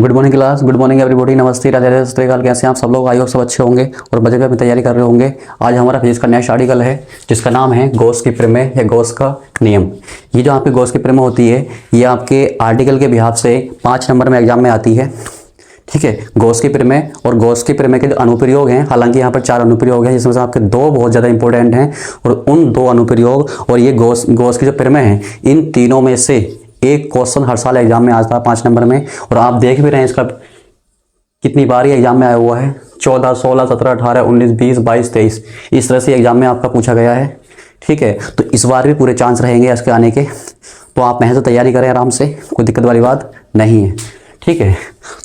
Good morning class, good morning everybody. नमस्ते, राधे राधे, सत श्री अकाल। कैसे हैं आप सब लोग? आई होप सब अच्छे होंगे और मजे में अपनी तैयारी कर रहे होंगे। आज हमारा फिजिक्स का नेक्स्ट आर्टिकल है जिसका नाम है गॉस की प्रमेय या गॉस का नियम। ये जो आपकी गॉस की प्रमेय होती है ये आपके आर्टिकल के बिहाफ से 5 नंबर में एग्जाम में आती है। ठीक है, गॉस की प्रमेय और गॉस की प्रमेय के जो अनुप्रयोग हैं, हालांकि यहाँ पर 4 अनुप्रयोग हैं जिसमें से आपके 2 बहुत ज़्यादा इंपॉर्टेंट हैं और उन 2 अनुप्रयोग और ये गॉस की जो प्रमेय है, इन तीनों में से एक क्वेश्चन हर साल एग्जाम में आता है 5 नंबर में। और आप देख भी रहे हैं इसका कितनी बार ये एग्जाम में आया हुआ है, 14, 16, 17, 18, 19, 20, 22, 23, इस तरह से एग्जाम में आपका पूछा गया है। ठीक है, तो इस बार भी पूरे चांस रहेंगे इसके आने के, तो आप मेहनत से तैयारी करें आराम से, कोई दिक्कत वाली बात नहीं है। ठीक है,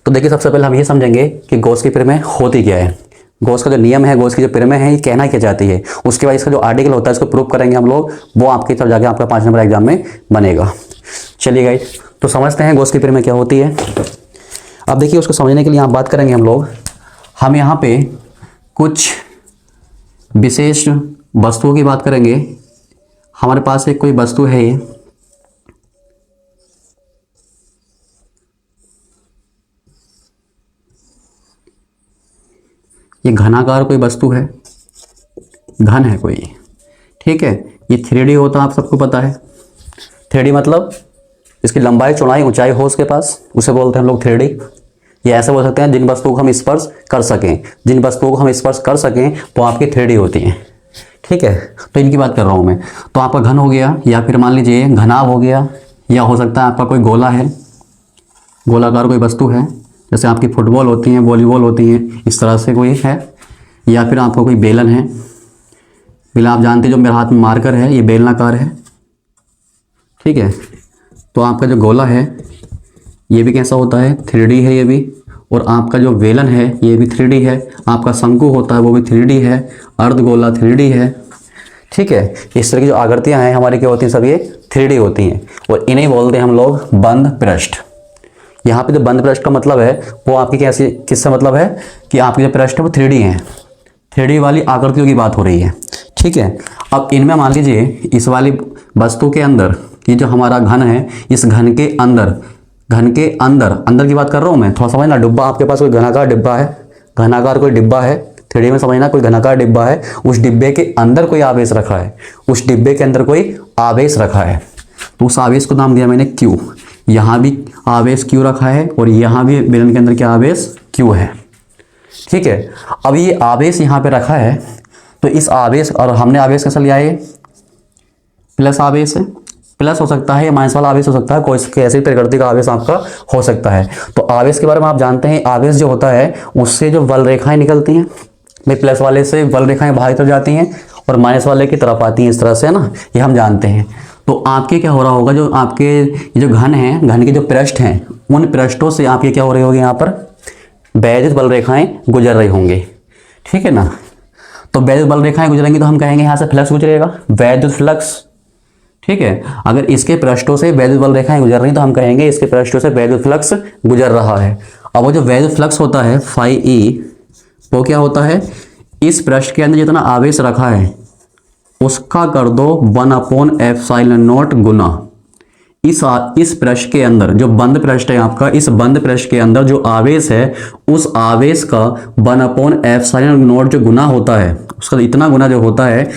तो देखिए सबसे पहले हम ये समझेंगे कि गॉस की प्रमेय होती क्या है, गॉस का जो नियम है, गॉस की जो प्रमेय है ये कहना क्या चाहती है। उसके बाद इसका जो आर्टिकल होता है इसको प्रूव करेंगे हम लोग, वो आपकी तरफ जाके आपका 5 नंबर एग्जाम में बनेगा। चलिए गाइस, तो समझते हैं गॉस की प्रमेय क्या होती है। अब देखिए उसको समझने के लिए आप बात करेंगे हम यहाँ पे कुछ विशेष वस्तुओं की बात करेंगे। हमारे पास एक कोई वस्तु है, ये घनाकार कोई वस्तु है, घन है कोई। ठीक है, ये 3D होता है, आप सबको पता है। 3D मतलब इसकी लंबाई, चौड़ाई, ऊंचाई हो उसके पास, उसे बोलते हैं हम लोग 3D। ये ऐसे बोल सकते हैं जिन वस्तुओं को हम स्पर्श कर सकें, जिन वस्तुओं को हम स्पर्श कर सकें वो आपकी 3D होती हैं। ठीक है, तो इनकी बात कर रहा हूँ मैं। तो आपका घन हो गया, या फिर मान लीजिए घनाभ हो गया, या हो सकता है आपका कोई गोला है, गोलाकार कोई वस्तु है, जैसे आपकी फुटबॉल होती हैं, वॉलीबॉल होती हैं, इस तरह से कोई है। या फिर आपका कोई बेलन है, बेलन आप जानते हैं जो मेरे हाथ में मार्कर है, ये बेलनाकार है। ठीक है, तो आपका जो गोला है ये भी कैसा होता है, 3D है ये भी। और आपका जो वेलन है ये भी 3D है। आपका शंकु होता है वो भी 3D है। अर्धगोला 3D है। ठीक है, इस तरह की जो आकृतियां हैं हमारी क्या होती हैं, सब ये 3D होती हैं और इन्हें बोलते हैं हम लोग बंद पृष्ठ। यहाँ पे जो बंद पृष्ठ का मतलब है वो आपकी कैसी, किससे मतलब है कि आपके जो पृष्ठ है वो 3D है, 3D वाली आकृतियों की बात हो रही है। ठीक है, अब इनमें मान लीजिए इस वाली वस्तु के अंदर ये जो हमारा घन है, इस घन के अंदर की बात कर रहा हूँ मैं, थोड़ा समझना। डिब्बा, आपके पास कोई घनाकार डिब्बा है, घनाकार कोई डिब्बा है, 3D में समझना, कोई घनाकार डिब्बा है, उस डिब्बे के अंदर कोई आवेश रखा है, उस डिब्बे के अंदर कोई आवेश रखा है, तो उस आवेश को नाम दिया मैंने Q। यहाँ भी आवेश Q रखा है और यहाँ भी बेलन के अंदर क्या आवेश Q है। ठीक है, अब ये आवेश यहाँ पे रखा है, तो इस आवेश, और हमने आवेश कैसा लिया है, प्लस आवेश है, प्लस हो सकता है या माइनस वाला आवेश हो सकता है, कोई ऐसी प्रकृति का आवेश आपका हो सकता है। तो आवेश के बारे में आप जानते हैं, आवेश जो होता है उससे जो बल रेखाएं निकलती हैं, भाई प्लस वाले से बल रेखाएं बाहर तरफ जाती हैं और माइनस वाले की तरफ आती हैं, इस तरह से, है ना, ये हम जानते हैं। तो आपके क्या हो रहा होगा, जो आपके ये जो घन है, घन के जो पृष्ठ हैं, उन पृष्ठों से आपके क्या हो रही होगी, यहाँ पर वैद्युत बल रेखाएं गुजर रही होंगी। ठीक है ना, तो वैद्युत बल रेखाएं गुजरेंगी तो हम कहेंगे यहाँ से फ्लक्स गुजरेगा, वैद्युत फ्लक्स। ठीक है, अगर इसके पृष्ठों से वैद्युत बल रेखाएं गुजर रही तो हम कहेंगे इसके पृष्ठों से वैद्युत फ्लक्स गुजर रहा है। अब वो जो वैद्युत फ्लक्स होता है फाई ई, वो क्या होता है, इस पृष्ठ के अंदर जितना आवेश रखा है उसका कर दो 1/ε0 गुना इस पृष्ठ के अंदर, जो बंद पृष्ठ है आपका, इस बंद पृष्ठ के अंदर जो आवेश है उस आवेश का 1/ε0 जो गुना होता है, उसका इतना गुना जो होता है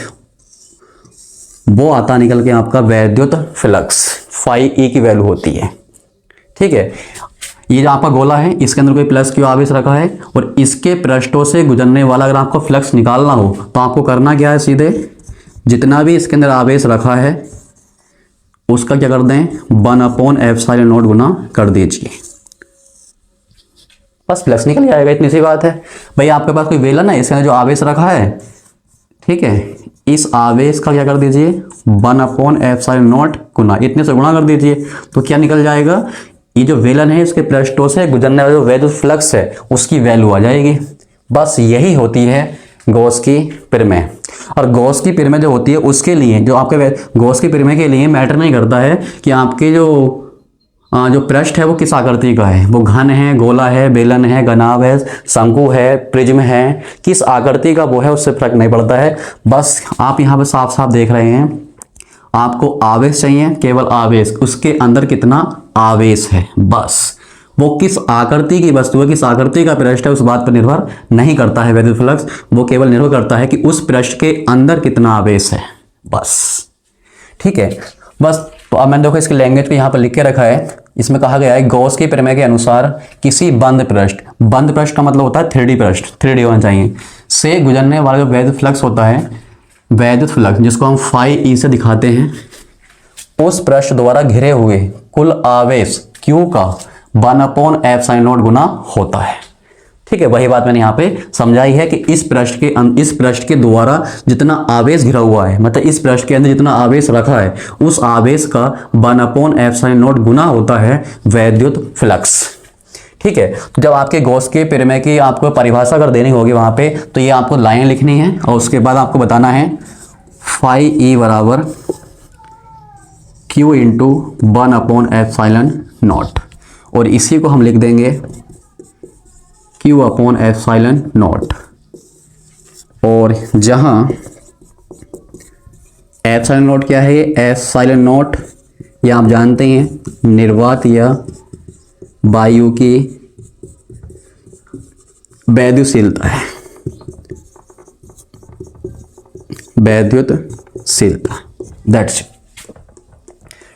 वो आता निकल के आपका वैद्युत फ्लक्स, फाई ई की वैल्यू होती है। ठीक है, ये जो आपका गोला है इसके अंदर कोई प्लस Q आवेश रखा है और इसके पृष्ठों से गुजरने वाला अगर आपको फ्लक्स निकालना हो तो आपको करना क्या है, सीधे जितना भी इसके अंदर आवेश रखा है उसका क्या कर दें, 1/ε0 गुना कर दीजिए, बस फ्लक्स निकल जाएगा। इतनी सी बात है। भाई आपके पास कोई वेलन है, इसके अंदर जो आवेश रखा है, ठीक है, इस आवेश का क्या कर दीजिए, 1/ε0 गुना, इतने से गुणा कर दीजिए, तो क्या निकल जाएगा, ये जो वेलन है इसके पृष्ठों से गुजरने वाला जो वैद्युत फ्लक्स है उसकी वैल्यू आ जाएगी। बस यही होती है गॉस की प्रमेय। और गॉस की प्रमेय जो होती है उसके लिए, जो आपके गॉस की प्रमेय के लिए मैटर नहीं करता है कि आपके जो पृष्ठ है वो किस आकृति का है, वो घन है, गोला है, बेलन है, घनाभ है, शंकु है, प्रिज्म है, किस आकृति का वो है उससे फर्क नहीं पड़ता है। बस आप यहाँ पे साफ साफ देख रहे हैं, आपको आवेश चाहिए, केवल आवेश, उसके अंदर कितना आवेश है, बस वो किस आकृति की वस्तु है, किस आकृति का पृष्ठ है, उस बात पर निर्भर नहीं करता है वैद्युत फ्लक्स। वो केवल निर्भर करता है कि उस पृष्ठ के अंदर कितना आवेश है, बस। ठीक है, बस। तो अब मैंने देखो इसके लैंग्वेज को यहाँ पर लिख के रखा है। इसमें कहा गया है गॉस के प्रमेय के अनुसार किसी बंद पृष्ठ का मतलब होता है 3D पृष्ठ, 3D होना चाहिए, से गुजरने वाला जो वैद्युत फ्लक्स होता है, वैद्युत फ्लक्स जिसको हम फाई ई से दिखाते हैं, उस पृष्ठ द्वारा घिरे हुए कुल आवेश Q का 1/f(sin0) गुना होता है। ठीक है, वही बात मैंने यहाँ पे समझाई है कि इस पृष्ठ के द्वारा जितना आवेश घिरा हुआ है, मतलब इस पृष्ठ के अंदर जितना आवेश रखा है, उस आवेश का 1/f(sin0) गुना होता है वैद्युत फ्लक्स। ठीक है, तो जब आपके गॉस के प्रमेय की आपको परिभाषा अगर देनी होगी वहां पे, तो ये आपको लाइन लिखनी है और उसके बाद आपको बताना है फाई ई बराबर Q इंटू 1/f(0), और इसी को हम लिख देंगे Q/f(0), और जहां f(0) क्या है, ये f(0) ये आप जानते हैं निर्वात या वायु की वैद्युतशीलता है, वैद्युतशीलता, दैट्स इट।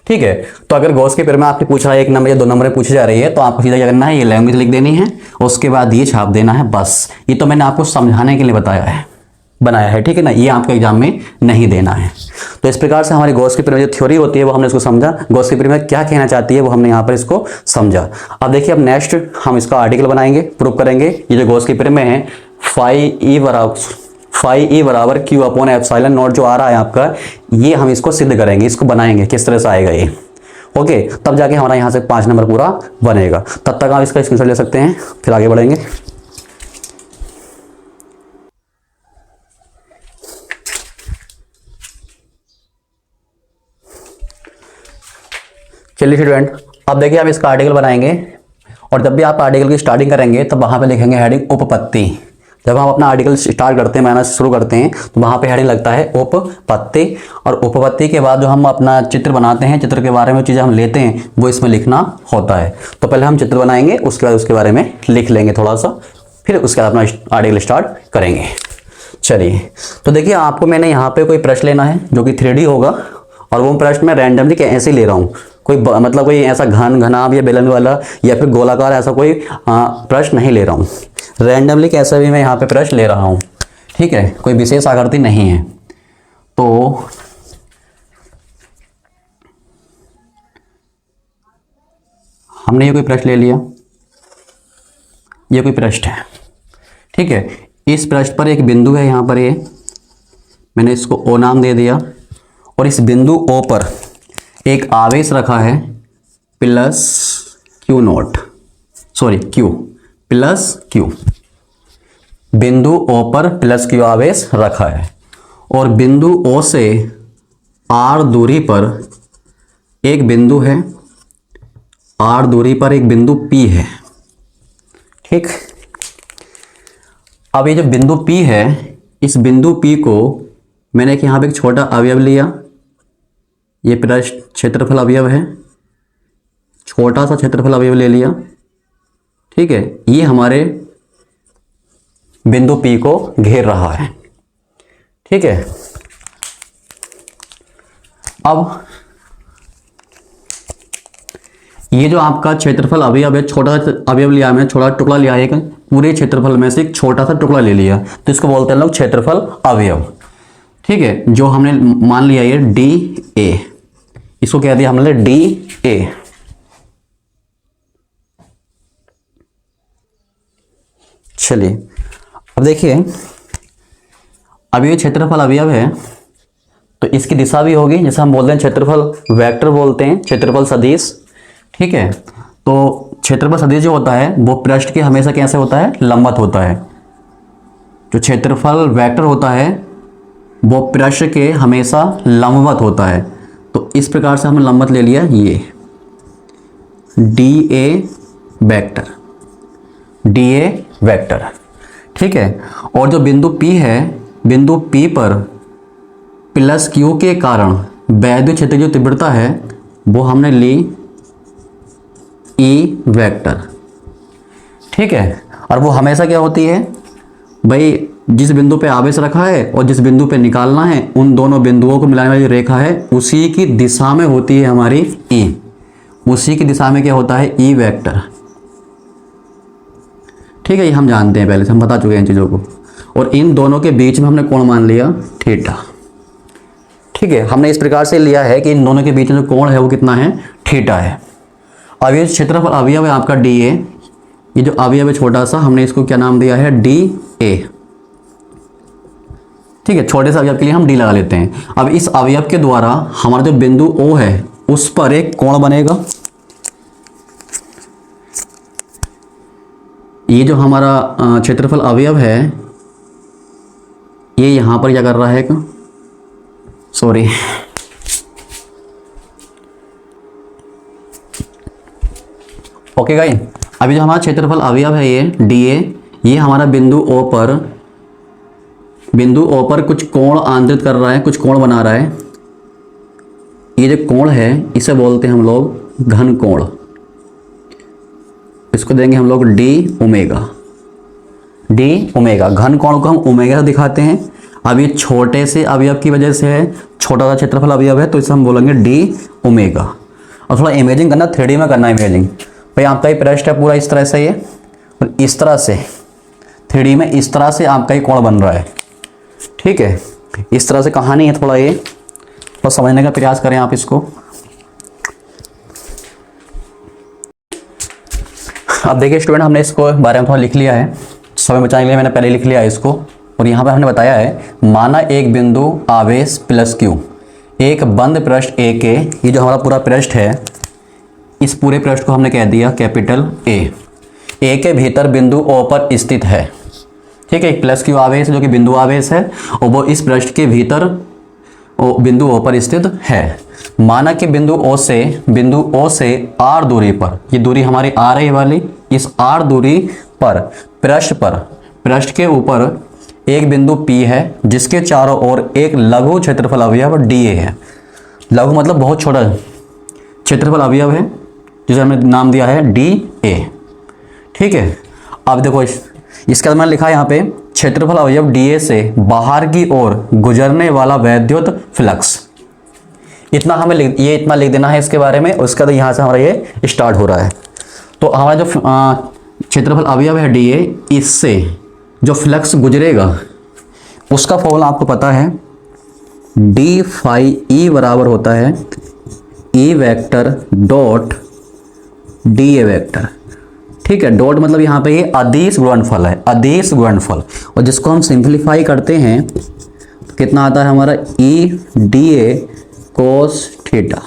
ठीक है, तो अगर गॉस के प्रमेय आपने पूछा है 1 नंबर या 2 नंबर में पूछी जा रही है, तो आपको सीधा क्या करना है, ये लैंग्वेज लिख देनी है, उसके बाद ये छाप देना है, बस। ये तो मैंने आपको समझाने के लिए बनाया है, ठीक है ना, ये आपके एग्जाम में नहीं देना है। तो इस प्रकार से हमारी गॉस की प्रमेय जो थ्योरी होती है वो हमने इसको समझा, गॉस की प्रमेय क्या कहना चाहती है वो हमने यहाँ पर इसको समझा। अब देखिए, अब नेक्स्ट हम इसका आर्टिकल बनाएंगे, प्रूव करेंगे ये जो गॉस की प्रमेय है फाई ई बराबर Q/f(0) जो आ रहा है आपका, ये हम इसको सिद्ध करेंगे, इसको बनाएंगे, किस तरह से आएगा ये। ओके, तब जाके हमारा यहाँ से 5 नंबर पूरा बनेगा। तब तक आप इसका स्क्रीनशॉट ले सकते हैं, फिर आगे बढ़ेंगे। चलिए स्टूडेंट, अब देखिए हम इसका आर्टिकल बनाएंगे, और जब भी आप आर्टिकल की स्टार्टिंग करेंगे तब वहां पे लिखेंगे हेडिंग उपपत्ति। जब हम अपना आर्टिकल स्टार्ट करते हैं, बनाना शुरू करते हैं, तो वहां पे हेडिंग लगता है उपपत्ति, और उपपत्ति के बाद जो हम अपना चित्र बनाते हैं, चित्र के बारे में चीज़ें हम लेते हैं, वो इसमें लिखना होता है। तो पहले हम चित्र बनाएंगे, उसके बाद उसके बारे में लिख लेंगे थोड़ा सा, फिर उसके बाद अपना आर्टिकल स्टार्ट करेंगे। चलिए, तो देखिए आपको मैंने यहाँ पे कोई प्रश्न लेना है जो कि 3D होगा, और वो प्रश्न मैं रैंडमली ऐसे ही ले रहा हूँ, मतलब कोई ऐसा घनाभ या बेलन वाला या फिर गोलाकार ऐसा कोई प्रश्न नहीं ले रहा हूँ, रैंडमली कैसा भी मैं यहाँ पे प्रश्न ले रहा हूँ। ठीक है, कोई विशेष आकृति नहीं है। तो हमने ये कोई प्रश्न ले लिया, ये कोई प्रश्न है। ठीक है, इस प्रश्न पर एक बिंदु है, यहाँ पर ये मैंने इसको O नाम दे दिया, और इस बिंदु O पर एक आवेश रखा है Q, बिंदु O पर +Q आवेश रखा है, और बिंदु O से R दूरी पर एक बिंदु है, R दूरी पर एक बिंदु P है। ठीक, अब ये जो बिंदु P है, इस बिंदु P को मैंने यहाँ पे एक छोटा अवयव लिया, ये पृष्ठ क्षेत्रफल अवयव है, छोटा सा क्षेत्रफल अवयव ले लिया। ठीक है, ये हमारे बिंदु P को घेर रहा है। ठीक है, अब ये जो आपका क्षेत्रफल अवयव है, छोटा अवयव लिया, मैं छोटा टुकड़ा लिया, एक पूरे क्षेत्रफल में से एक छोटा सा टुकड़ा ले लिया, तो इसको बोलते हैं लोग क्षेत्रफल अवयव। ठीक है, जो हमने मान लिया ये DA, इसको कह दिया हमने DA। चलिए, अब देखिए, अब ये क्षेत्रफल अवयव है, तो इसकी दिशा भी होगी, जैसे हम बोलते हैं क्षेत्रफल वेक्टर बोलते हैं, क्षेत्रफल सदिश। ठीक है, तो क्षेत्रफल सदिश जो होता है वो पृष्ठ के हमेशा कैसे होता है, लंबवत होता है। जो क्षेत्रफल वेक्टर होता है वो पृष्ठ के हमेशा लंबवत होता है, तो इस प्रकार से हमने लंबवत ले लिया, ये DA वेक्टर। ठीक है, और जो बिंदु P है, बिंदु P पर +Q के कारण वैद्युत क्षेत्र की जो तीव्रता है वो हमने ली E वेक्टर। ठीक है। और वो हमेशा क्या होती है भाई, जिस बिंदु पे आवेश रखा है और जिस बिंदु पे निकालना है, उन दोनों बिंदुओं को मिलाने वाली रेखा है, उसी की दिशा में होती है हमारी ई। उसी की दिशा में क्या होता है, ई वेक्टर। ठीक है, ये हम जानते हैं, पहले से हम बता चुके हैं इन चीज़ों को। और इन दोनों के बीच में हमने कोण मान लिया थीटा। ठीक है, हमने इस प्रकार से लिया है कि इन दोनों के बीच में जो कोण है वो कितना है, थीटा है। अब ये क्षेत्रफल अवयव है आपका डी ए, ये जो अवयव है छोटा सा, हमने इसको क्या नाम दिया है, डी ए। ठीक है, छोटे से अवयव के लिए हम डी लगा लेते हैं। अब इस अवयव के द्वारा हमारा जो बिंदु ओ है उस पर एक कोण बनेगा। ये जो हमारा क्षेत्रफल अवयव है, ये यहां पर क्या कर रहा है, सॉरी, ओके गाइस। अभी जो हमारा क्षेत्रफल अवयव है ये डी ए, ये हमारा बिंदु ओ पर कुछ कोण आंतरित कर रहा है, कुछ कोण बना रहा है। ये जो कोण है इसे बोलते हैं हम लोग घन कोण। इसको देंगे हम लोग डी ओमेगा। घन कोण को हम ओमेगा से दिखाते हैं। अब ये छोटे से अवयव की वजह से है, छोटा सा क्षेत्रफल अवयव है, तो इसे हम बोलेंगे डी ओमेगा। और थोड़ा इमेजिंग करना, 3D में करना इमेजिंग। भाई आपका ये पृष्ठ है पूरा इस तरह से, ये और इस तरह से 3D में इस तरह से आपका ये कोण बन रहा है। ठीक है, इस तरह से कहानी है, थोड़ा ये थोड़ा समझने का प्रयास करें आप इसको। अब देखिए स्टूडेंट, हमने इसको बारे में थोड़ा लिख लिया है, समय बचाने के लिए मैंने पहले लिख लिया है इसको। और यहाँ पर हमने बताया है, माना एक बिंदु आवेश प्लस क्यू एक बंद पृष्ठ ए के, ये जो हमारा पूरा पृष्ठ है, इस पूरे पृष्ठ को हमने कह दिया कैपिटल ए के भीतर बिंदु ओ पर स्थित है। ठीक है, एक प्लस क्यू आवेश जो कि बिंदु आवेश है, और वो इस पृष्ठ के भीतर बिंदु ओ पर स्थित है। माना कि बिंदु ओ से आर दूरी पर, ये दूरी हमारी आर है वाली, इस आर दूरी पर पृष्ठ के ऊपर एक बिंदु P है, जिसके चारों ओर एक लघु क्षेत्रफल अवयव DA है। लघु मतलब बहुत छोटा क्षेत्रफल अवयव है, जिसे हमने नाम दिया है DA। ठीक है, अब देखो इसके बाद मैंने लिखा है यहाँ पे, क्षेत्रफल अवयव DA से बाहर की ओर गुजरने वाला वैद्युत फ्लक्स। इतना हमें इतना लिख देना है इसके बारे में। उसके बाद यहाँ से हमारा ये स्टार्ट हो रहा है। तो हमारा जो क्षेत्रफल अवयव है DA, इससे जो फ्लक्स गुजरेगा उसका फॉर्मूला आपको पता है, डी फाई ई बराबर होता है E vector dot D A vector. ठीक है, डॉट मतलब यहाँ पे ये अदिश गुणनफल है, अदिश गुणनफल। और जिसको हम सिंप्लीफाई करते हैं तो कितना आता है हमारा, E D A cos theta.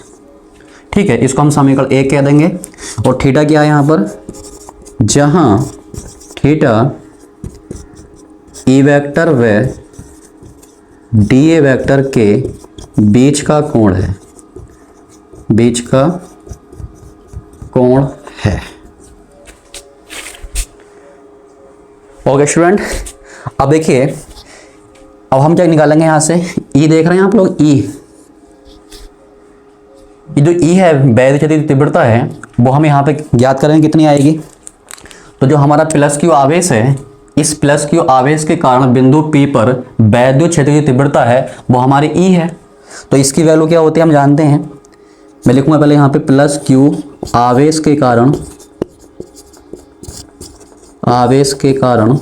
ठीक है, इसको हम समीकरण 1 कह देंगे। और थीटा क्या है यहाँ पर, जहाँ थीटा ई वेक्टर व डी ए वेक्टर के बीच का कोण है, बीच का कोण है। ओके स्टूडेंट, अब देखिए, अब हम क्या निकालेंगे यहाँ से, ई देख रहे हैं आप लोग, ई जो ई है वैध क्षेत्र तीव्रता है, वो हम यहाँ पे ज्ञात करेंगे कितनी आएगी। तो जो हमारा प्लस क्यू आवेश है, इस प्लस क्यू आवेश के कारण बिंदु P पर वैद्युत क्षेत्र की तीव्रता है, वो हमारी E है। तो इसकी वैल्यू क्या होती है हम जानते हैं। मैं लिखूंगा पहले यहाँ पे, प्लस क्यू आवेश के कारण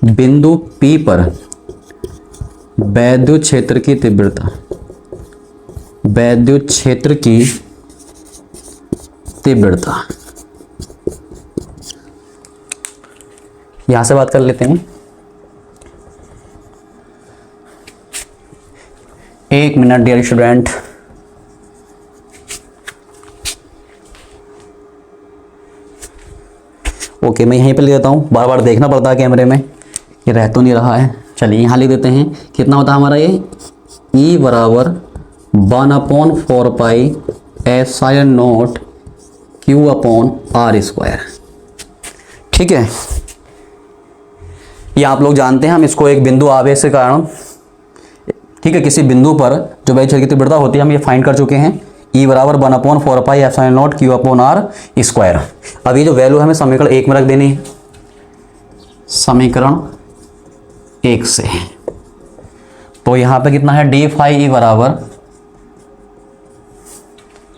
बिंदु P पर वैद्युत क्षेत्र की तीव्रता, वैद्युत क्षेत्र की तीव्रता। यहां से बात कर लेते हैं, एक मिनट डियर स्टूडेंट। ओके, मैं यहीं पे लिख देता हूँ, बार बार देखना पड़ता है कैमरे में, ये रह तो नहीं रहा है। चलिए यहाँ लिख देते हैं, कितना होता है हमारा ये, E बराबर 1/4 pi epsilon not Q upon R square. ठीक है, ये आप लोग जानते हैं, हम इसको एक बिंदु आवेश के कारण, ठीक है, किसी बिंदु पर जो वैद्युत क्षेत्र की तीव्रता होती है, हम ये फाइंड कर चुके हैं। ई बराबर 1/4 epsilon naught Q upon R square. अब ये जो वैल्यू हमें समीकरण 1 में रख देनी है, समीकरण 1 से। तो यहां पे कितना है, डी फाई ई बराबर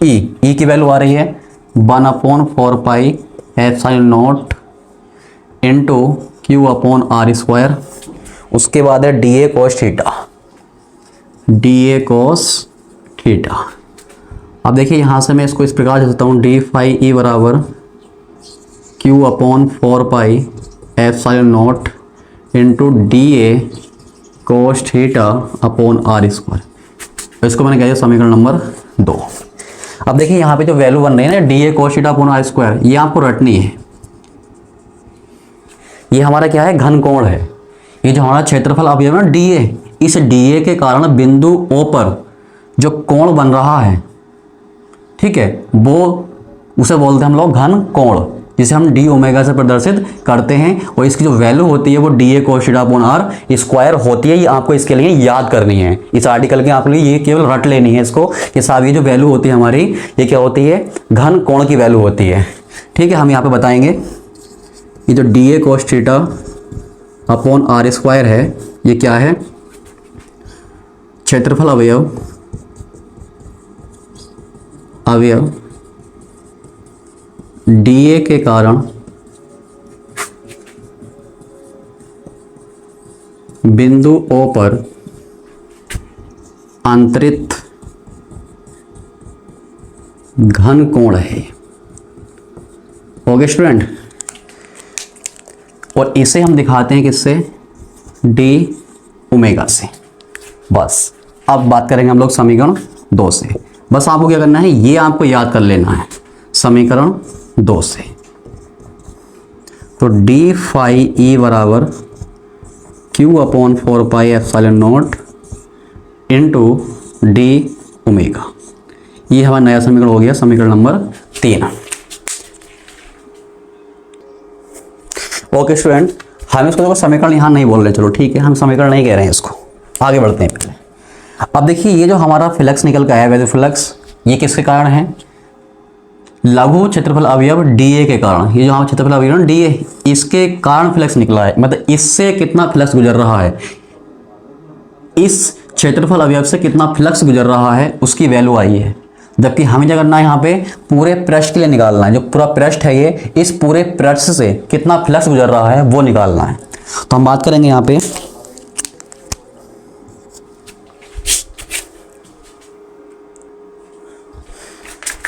ई की वैल्यू आ रही है 1/4 epsilon naught into Q upon R square. उसके बाद है D A cos theta, D A cos theta. अब देखिए यहां से मैं इसको इस प्रकार लिख सकता हूँ, डी फाई ई बराबर Q upon 4 epsilon naught into D A cos theta upon R square. इसको मैंने कह दिया समीकरण नंबर 2। अब देखिए यहाँ पे जो वैल्यू बन रही है ना, D A cos theta upon R square, ये आपको रटनी है। ये हमारा क्या है, घन कोण है। ये जो हमारा क्षेत्रफल अवयव है ना डी ए, इस डी ए के कारण बिंदु ओ पर जो कोण बन रहा है, ठीक है, वो उसे बोलते हैं हम लोग घन कोण, जिसे हम डी ओमेगा से प्रदर्शित करते हैं। और इसकी जो वैल्यू होती है वो D A cos theta upon R square होती है। ये आपको इसके लिए याद करनी है, इस आर्टिकल के आपके लिए ये केवल रट लेनी है इसको कि साहब ये जो वैल्यू होती है हमारी, ये क्या होती है, घन कोण की वैल्यू होती है। ठीक है, हम यहाँ पे बताएंगे ये जो D A cos theta upon R square है, ये क्या है, क्षेत्रफल अवयव डी ए के कारण बिंदु ओ पर अंतरित घन कोण है। ओके स्टूडेंट, और इसे हम दिखाते हैं किससे, डी ओमेगा से। बस अब बात करेंगे हम लोग समीकरण 2 से। बस आपको क्या करना है, ये आपको याद कर लेना है समीकरण 2 से। तो डी फाई ई बराबर Q upon 4 epsilon naught into D omega. ये हमारा नया समीकरण हो गया, समीकरण नंबर 3। ओके स्टूडेंट, हम इसको समीकरण यहाँ नहीं बोल रहे, चलो ठीक है, हम समीकरण नहीं कह रहे हैं इसको, आगे बढ़ते हैं पहले। अब देखिए ये जो हमारा फ्लक्स निकल के आया, वैसे फ्लक्स ये किसके कारण है, लघु क्षेत्रफल अवयव डी ए के कारण। ये जो हमारा क्षेत्रफल अवयव डी ए, इसके कारण फ्लक्स निकला है, मतलब इससे कितना फ्लक्स गुजर रहा है, इस क्षेत्रफल अवयव से कितना फ्लक्स गुजर रहा है उसकी वैल्यू आई है। जबकि हमें क्या करना है, यहाँ पे पूरे पृष्ठ के लिए निकालना है, जो पूरा पृष्ठ है ये, इस पूरे पृष्ठ से कितना फ्लक्स गुजर रहा है वो निकालना है। तो हम बात करेंगे यहाँ पे,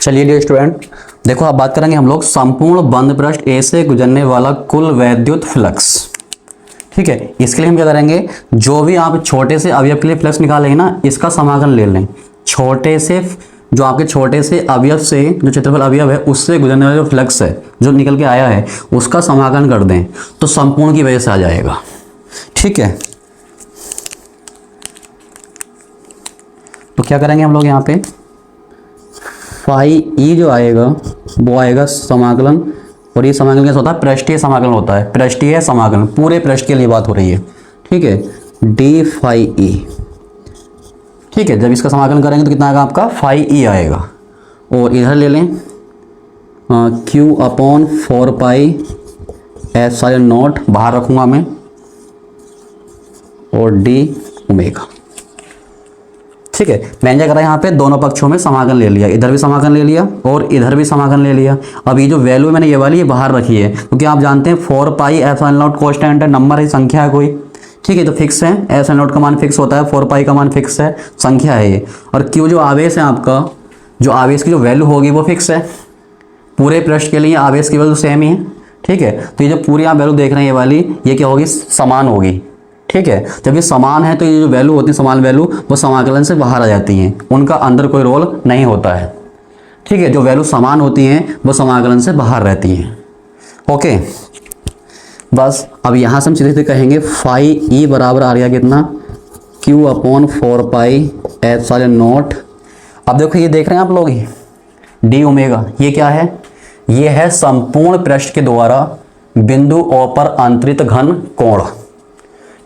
चलिए डियर स्टूडेंट देखो, अब बात करेंगे हम लोग संपूर्ण बंद पृष्ठ ए से गुजरने वाला कुल वैद्युत फ्लक्स। ठीक है, इसके लिए हम क्या करेंगे, जो भी आप छोटे से अवयव के लिए फ्लक्स निकालेंगे ना, इसका समाकलन ले लें। छोटे से, जो आपके छोटे से अवयव से, जो क्षेत्रफल अवयव है उससे गुजरने वाला जो फ्लक्स है जो निकल के आया है, उसका समाकलन कर दें तो संपूर्ण की वजह से आ जाएगा। ठीक है, तो क्या करेंगे हम लोग यहाँ पे, फाई ई जो आएगा वो आएगा समाकलन, और ये समाकलन कैसा होता है, पृष्ठीय समाकलन होता है। पृष्ठीय समाकलन पूरे पृष्ठ के लिए बात हो रही है। ठीक है, डी फाई ई। ठीक है, जब इसका समाकलन करेंगे तो कितना आएगा आपका, फाई ई आएगा। और इधर ले लें क्यू अपॉन 4 एप्सिलॉन नॉट, बाहर रखूँगा मैं, और डी ओमेगा। ठीक है, मैंने क्या करा, यहाँ पे दोनों पक्षों में समाकलन ले लिया, इधर भी समाकलन ले लिया और इधर भी समाकलन ले लिया। अब ये जो वैल्यू मैंने ये वाली ये बाहर रखी है, क्योंकि आप जानते हैं 4 एप्सिलॉन नॉट कांस्टेंट है, नंबर है, संख्या है कोई। ठीक है, तो फिक्स है, एप्सिलॉन नॉट का मान फिक्स होता है, 4 का मान फिक्स है, संख्या है ये। और क्यू जो आवेश है आपका, जो आवेश की जो वैल्यू होगी वो फिक्स है, पूरे पृष्ठ के लिए आवेश की वैल्यू सेम ही है। ठीक है, तो ये जो पूरी आप वैल्यू देख रहे हैं ये वाली, ये क्या होगी, समान होगी। ठीक है, जब ये समान है तो ये जो वैल्यू होती है, समान वैल्यू, वो समाकलन से बाहर आ जाती हैं, उनका अंदर कोई रोल नहीं होता है। ठीक है, जो वैल्यू समान होती हैं वो समाकलन से बाहर रहती हैं। ओके, बस अब यहाँ से हम सीधे सीधे कहेंगे फाई ई बराबर आ गया कितना, क्यू अपॉन 4 एप्सिलॉन नॉट। अब देखो ये देख रहे हैं आप लोग, डी ओमेगा, ये क्या है, ये है संपूर्ण पृष्ठ के द्वारा बिंदु ओ पर अंतरित घन कोण।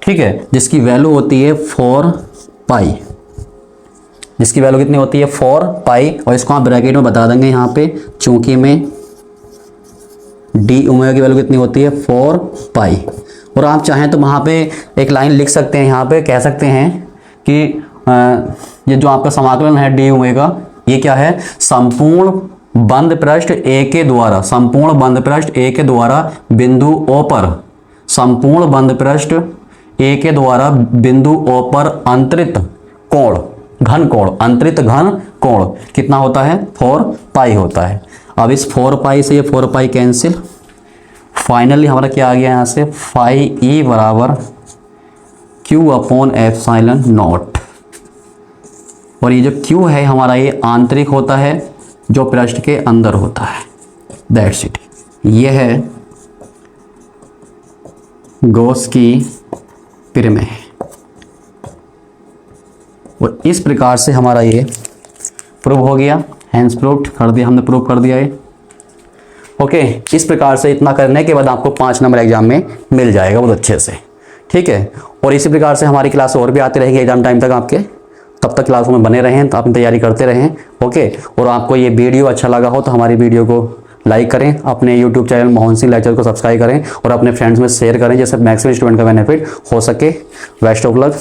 ठीक है, जिसकी वैल्यू होती है 4 पाई। जिसकी वैल्यू कितनी होती है 4 पाई, और इसको आप ब्रैकेट में बता देंगे यहाँ पे, चूंकि में डी ओमेगा की वैल्यू कितनी होती है 4 पाई। और आप चाहें तो वहाँ पे एक लाइन लिख सकते हैं, यहाँ पे कह सकते हैं कि ये जो आपका समाकलन है डी ओमेगा, ये क्या है, संपूर्ण बंद पृष्ठ ए के द्वारा, संपूर्ण बंद पृष्ठ ए के द्वारा बिंदु ओ पर, संपूर्ण बंद पृष्ठ ए के द्वारा बिंदु ओ पर अंतरित कोण, घन कोण, अंतरित घन कोण कितना होता है 4 पाई होता है। अब इस 4 पाई से ये 4 पाई कैंसिल, फाइनली हमारा क्या आ गया यहाँ से, फाई ई बराबर क्यू अपॉन एप्सिलॉन नॉट। और ये जो क्यू है हमारा ये आंतरिक होता है जो पृष्ठ के अंदर होता है, दैट्स इट। ये है गॉस की प्रमेय, और इस प्रकार से हमारा ये प्रूव हो गया, हैंस प्रूव्ड कर दिया, हमने प्रूव कर दिया ये। ओके, इस प्रकार से इतना करने के बाद आपको 5 नंबर एग्जाम में मिल जाएगा बहुत अच्छे से, ठीक है। और इसी प्रकार से हमारी क्लास और भी आती रहेगी एग्जाम टाइम तक आपके, तब तक क्लासों में बने रहें, तो अपनी तैयारी करते रहें। ओके, और आपको ये वीडियो अच्छा लगा हो तो हमारी वीडियो को लाइक करें, अपने YouTube channel Mohan Singh lecture को सब्सक्राइब करें और अपने फ्रेंड्स में शेयर करें, जैसे मैक्सिमम स्टूडेंट का बेनिफिट हो सके। Best of luck.